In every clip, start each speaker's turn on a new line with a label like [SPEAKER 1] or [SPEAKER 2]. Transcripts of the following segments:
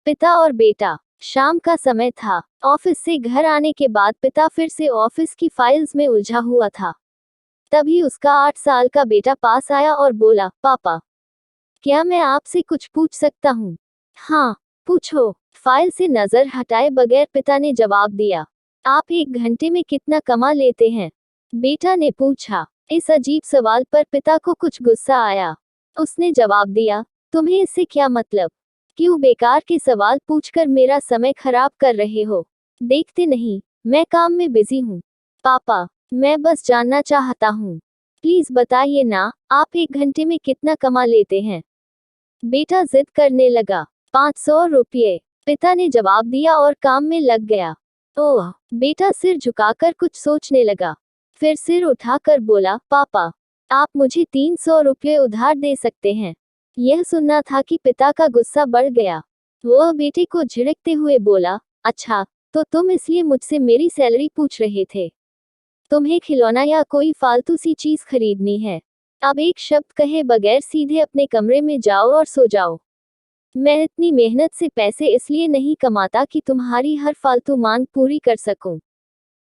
[SPEAKER 1] पिता और बेटा। शाम का समय था। ऑफिस से घर आने के बाद पिता फिर से ऑफिस की फाइल्स में उलझा हुआ था। तभी उसका 8 साल का बेटा पास आया और बोला, पापा, क्या मैं आपसे कुछ पूछ सकता हूँ? हाँ, पूछो। फाइल से नजर हटाए बगैर पिता ने जवाब दिया। आप 1 घंटे में कितना कमा लेते हैं? बेटा ने पूछा। इस अजीब सवाल पर पिता को कुछ गुस्सा आया। उसने जवाब दिया, तुम्हें इससे क्या मतलब? क्यों बेकार के सवाल पूछकर मेरा समय खराब कर रहे हो? देखते नहीं, मैं काम में बिजी हूँ। पापा, मैं बस जानना चाहता हूँ। प्लीज बताइए ना, आप 1 घंटे में कितना कमा लेते हैं? बेटा जिद करने लगा। 500 रुपये, पिता ने जवाब दिया और काम में लग गया। ओह, बेटा सिर झुकाकर कुछ सोचने लगा। फिर सिर उठाकर बोला, पापा, आप मुझे 300 रुपये उधार दे सकते हैं? यह सुनना था कि पिता का गुस्सा बढ़ गया। वह बेटे को झिड़कते हुए बोला, अच्छा, तो तुम इसलिए मुझसे मेरी सैलरी पूछ रहे थे? तुम्हें खिलौना या कोई फालतू सी चीज खरीदनी है? अब एक शब्द कहे बगैर सीधे अपने कमरे में जाओ और सो जाओ। मैं इतनी मेहनत से पैसे इसलिए नहीं कमाता कि तुम्हारी हर फालतू मांग पूरी कर सकूं।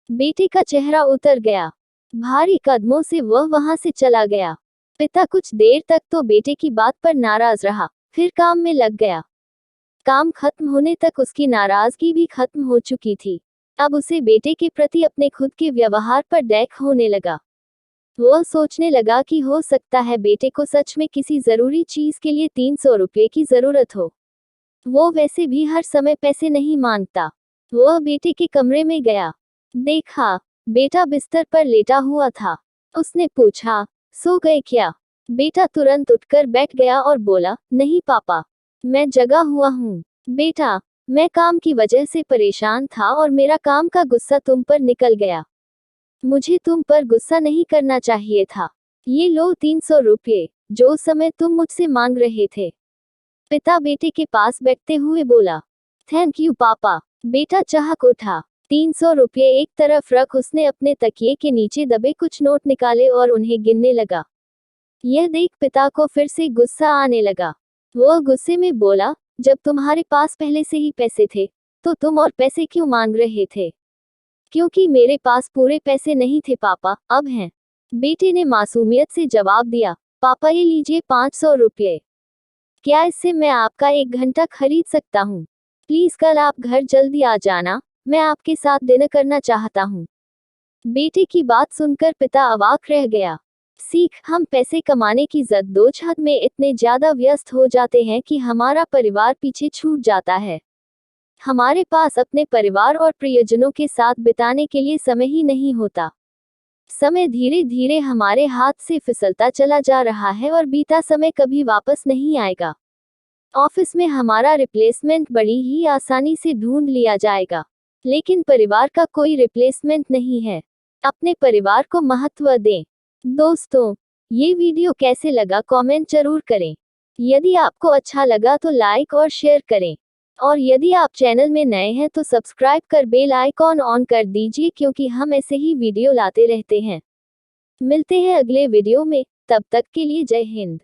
[SPEAKER 1] बेटे का चेहरा उतर गया। भारी कदमों से वह वहां से चला गया। पिता कुछ देर तक तो बेटे की बात पर नाराज रहा, फिर काम में लग गया। काम खत्म होने तक उसकी नाराजगी भी खत्म हो चुकी थी। अब उसे बेटे के प्रति अपने खुद के व्यवहार पर डैक होने लगा। वह सोचने लगा कि हो सकता है बेटे को सच में किसी जरूरी चीज के लिए 300 रुपये की जरूरत हो। वो वैसे भी हर समय पैसे नहीं मांगता। वह बेटे के कमरे में गया। देखा, बेटा बिस्तर पर लेटा हुआ था। उसने पूछा, सो गए क्या? बेटा तुरंत उठकर बैठ गया और बोला, नहीं पापा, मैं जगा हुआ हूँ। बेटा, मैं काम की वजह से परेशान था और मेरा काम का गुस्सा तुम पर निकल गया। मुझे तुम पर गुस्सा नहीं करना चाहिए था। ये लो 300 रुपये, जो उस समय तुम मुझसे मांग रहे थे। पिता बेटे के पास बैठते हुए बोला, थैंक यू पापा। बेटा चहक उठा। 300 रुपये एक तरफ रख उसने अपने तकिए के नीचे दबे कुछ नोट निकाले और उन्हें गिनने लगा। यह देख पिता को फिर से गुस्सा आने लगा। वह गुस्से में बोला, जब तुम्हारे पास पहले से ही पैसे थे, तो तुम और पैसे क्यों मांग रहे थे? क्योंकि मेरे पास पूरे पैसे नहीं थे पापा, अब हैं। बेटे ने मासूमियत से जवाब दिया, पापा ये लीजिए 500 रुपये। क्या इससे मैं आपका 1 घंटा खरीद सकता हूँ? प्लीज कल आप घर जल्दी आ जाना, मैं आपके साथ डिनर करना चाहता हूँ। बेटे की बात सुनकर पिता अवाक रह गया। हम पैसे कमाने की जद्दोजहद में इतने ज्यादा व्यस्त हो जाते हैं कि हमारा परिवार पीछे छूट जाता है। हमारे पास अपने परिवार और प्रियजनों के साथ बिताने के लिए समय ही नहीं होता। समय धीरे धीरे हमारे हाथ से फिसलता चला जा रहा है और बीता समय कभी वापस नहीं आएगा। ऑफिस में हमारा रिप्लेसमेंट बड़ी ही आसानी से ढूंढ लिया जाएगा, लेकिन परिवार का कोई रिप्लेसमेंट नहीं है। अपने परिवार को महत्व दें। दोस्तों, ये वीडियो कैसे लगा कमेंट जरूर करें। यदि आपको अच्छा लगा तो लाइक और शेयर करें। और यदि आप चैनल में नए हैं तो सब्सक्राइब कर बेल आइकॉन ऑन कर दीजिए, क्योंकि हम ऐसे ही वीडियो लाते रहते हैं। मिलते हैं अगले वीडियो में, तब तक के लिए जय हिंद।